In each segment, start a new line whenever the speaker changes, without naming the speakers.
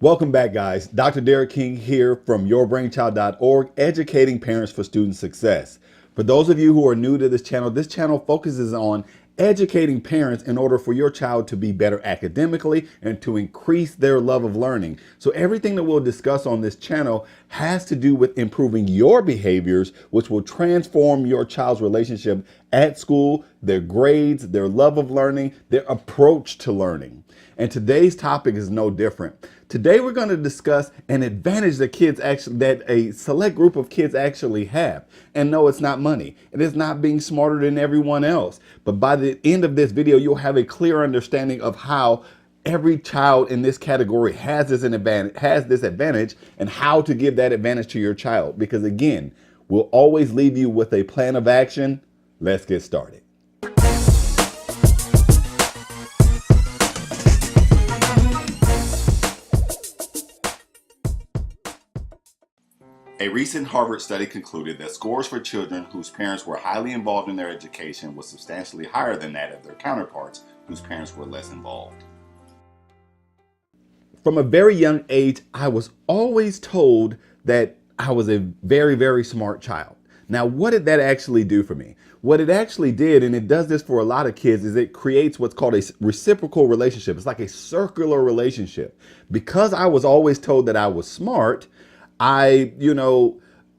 Welcome back, guys. Dr. Derek King here from yourbrainchild.org, educating parents for student success. For those of you who are new to this channel focuses on educating parents in order for your child to be better academically and to increase their love of learning. So everything that we'll discuss on this channel has to do with improving your behaviors, which will transform your child's relationship at school, their grades, their love of learning, their approach to learning. And today's topic is no different. Today we're going to discuss an advantage that a select group of kids actually have. And no, it's not money. It is not being smarter than everyone else. But by the end of this video, you'll have a clear understanding of how every child in this category has this advantage and how to give that advantage to your child. Because again, we'll always leave you with a plan of action. Let's get started. A recent Harvard study concluded that scores for children whose parents were highly involved in their education was substantially higher than that of their counterparts whose parents were less involved. From a very young age, I was always told that I was a very, very smart child. Now, what did that actually do for me? What it actually did, and it does this for a lot of kids, is it creates what's called a reciprocal relationship. It's like a circular relationship. Because I was always told that I was smart, I,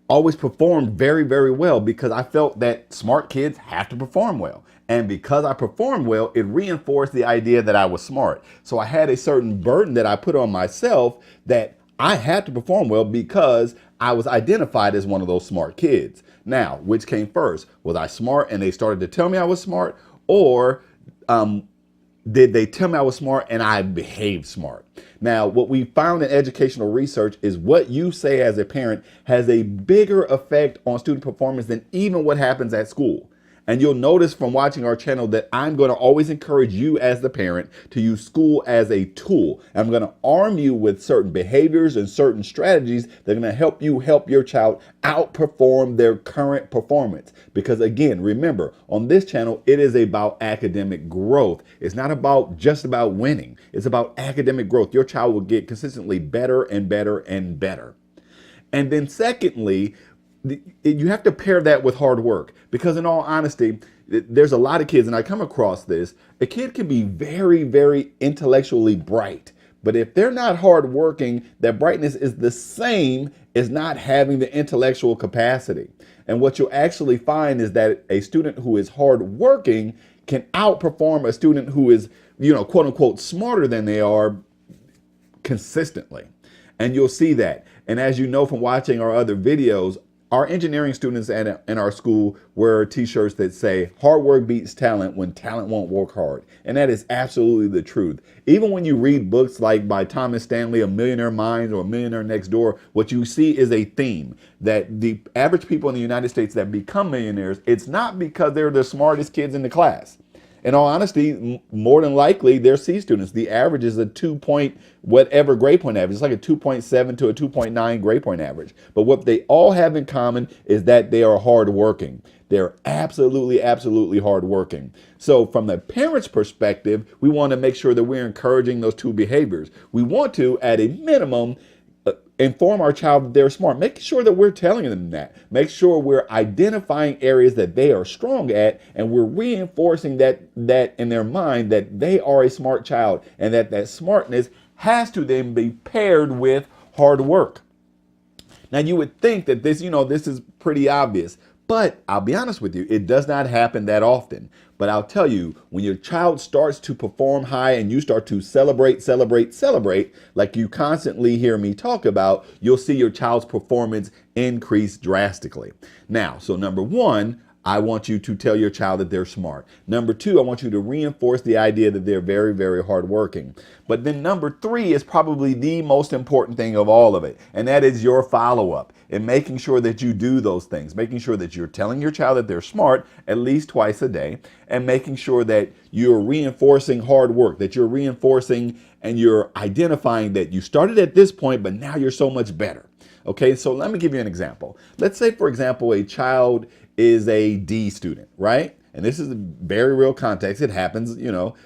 always performed very, very well because I felt that smart kids have to perform well. And because I performed well, it reinforced the idea that I was smart. So I had a certain burden that I put on myself that I had to perform well because I was identified as one of those smart kids. Now, which came first? Was I smart and they started to tell me I was smart, or did they tell me I was smart and I behaved smart? Now, what we found in educational research is what you say as a parent has a bigger effect on student performance than even what happens at school. And you'll notice from watching our channel that I'm going to always encourage you as the parent to use school as a tool. I'm going to arm you with certain behaviors and certain strategies that are going to help your child outperform their current performance. Because again, remember, on this channel, it is about academic growth. It's not just about winning. It's about academic growth. Your child will get consistently better and better and better. And then secondly, you have to pair that with hard work, because in all honesty, there's a lot of kids, and I come across this, a kid can be very, very intellectually bright, but if they're not hardworking, that brightness is the same as not having the intellectual capacity. And what you'll actually find is that a student who is hardworking can outperform a student who is, quote unquote, smarter than they are consistently. And you'll see that. And as you know from watching our other videos, our engineering students in our school wear t-shirts that say hard work beats talent when talent won't work hard. And that is absolutely the truth. Even when you read books like by Thomas Stanley, A Millionaire Mind or A Millionaire Next Door, what you see is a theme that the average people in the United States that become millionaires, it's not because they're the smartest kids in the class. In all honesty, more than likely, they're C students. The average is a 2 whatever grade point average. It's like a 2.7 to a 2.9 grade point average. But what they all have in common is that they are hardworking. They're absolutely, absolutely hardworking. So from the parent's perspective, we want to make sure that we're encouraging those two behaviors. We want to, at a minimum, inform our child that they're smart. Make sure that we're telling them that. Make sure we're identifying areas that they are strong at, and we're reinforcing that in their mind that they are a smart child, and that smartness has to then be paired with hard work. Now, you would think that this is pretty obvious, but I'll be honest with you, it does not happen that often. But I'll tell you, when your child starts to perform high and you start to celebrate, like you constantly hear me talk about, you'll see your child's performance increase drastically. Now, so number one, I want you to tell your child that they're smart. Number two, I want you to reinforce the idea that they're very, very hardworking. But then number three is probably the most important thing of all of it, and that is your follow-up and making sure that you do those things, making sure that you're telling your child that they're smart at least twice a day, and making sure that you're reinforcing hard work, that you're reinforcing and you're identifying that you started at this point, but now you're so much better. Okay, so let me give you an example. Let's say, for example, a child is a D student, right? And this is a very real context. It happens,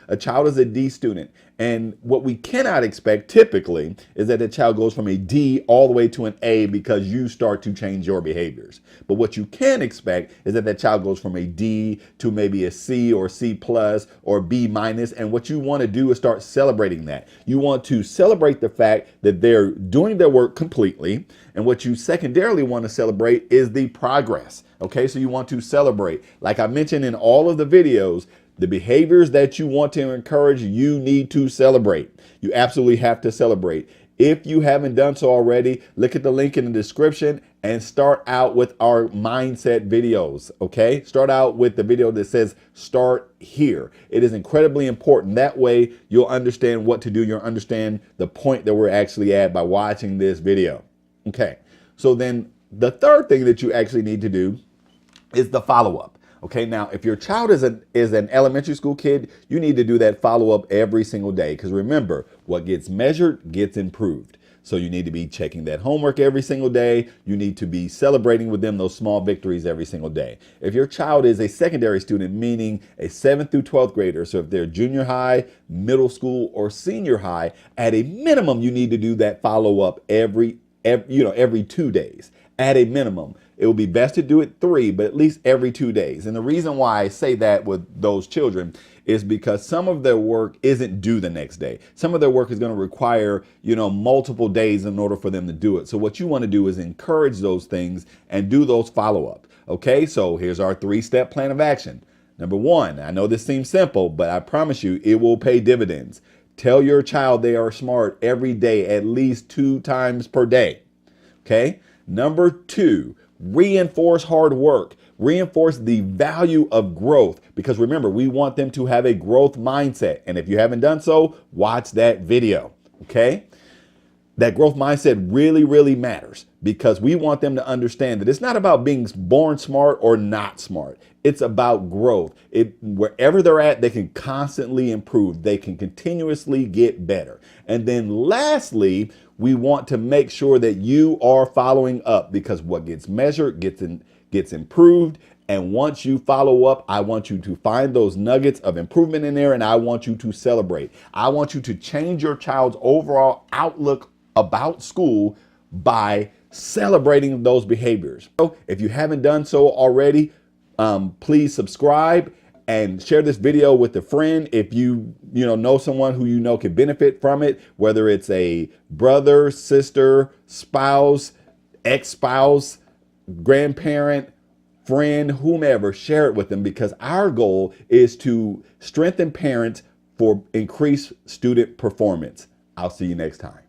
a child is a D student And what we cannot expect typically is that the child goes from a D all the way to an A because you start to change your behaviors. But what you can expect is that that child goes from a D to maybe a C or C plus or B minus. And what you want to do is start celebrating that. You want to celebrate the fact that they're doing their work completely. And what you secondarily want to celebrate is the progress. Okay, so you want to celebrate. Like I mentioned in all of the videos, the behaviors that you want to encourage, you need to celebrate. You absolutely have to celebrate. If you haven't done so already, look at the link in the description and start out with our mindset videos, okay? Start out with the video that says start here. It is incredibly important. That way you'll understand what to do. You'll understand the point that we're actually at by watching this video. Okay, so then the third thing that you actually need to do is the follow-up. Okay, now if your child is an elementary school kid, you need to do that follow-up every single day, because remember, what gets measured gets improved. So you need to be checking that homework every single day. You need to be celebrating with them those small victories every single day. If your child is a secondary student, meaning a 7th through 12th grader, so if they're junior high, middle school, or senior high, at a minimum, you need to do that follow-up every 2 days. At a minimum. It will be best to do it 3, but at least every 2 days. And the reason why I say that with those children is because some of their work isn't due the next day. Some of their work is going to require, multiple days in order for them to do it. So what you want to do is encourage those things and do those follow-up. Okay, so here's our 3-step plan of action. Number 1, I know this seems simple, but I promise you it will pay dividends. Tell your child they are smart every day, at least 2 times per day. Okay. Number 2, reinforce hard work. Reinforce the value of growth, because remember, we want them to have a growth mindset. And if you haven't done so, watch that video. Okay. That growth mindset really, really matters, because we want them to understand that it's not about being born smart or not smart. It's about growth. Wherever they're at, they can constantly improve. They can continuously get better. And then lastly, we want to make sure that you are following up, because what gets measured gets improved. And once you follow up, I want you to find those nuggets of improvement in there, and I want you to celebrate. I want you to change your child's overall outlook about school by celebrating those behaviors. So if you haven't done so already, please subscribe and share this video with a friend. If you know someone who can benefit from it, whether it's a brother, sister, spouse, ex-spouse, grandparent, friend, whomever, share it with them, because our goal is to strengthen parents for increased student performance. I'll see you next time.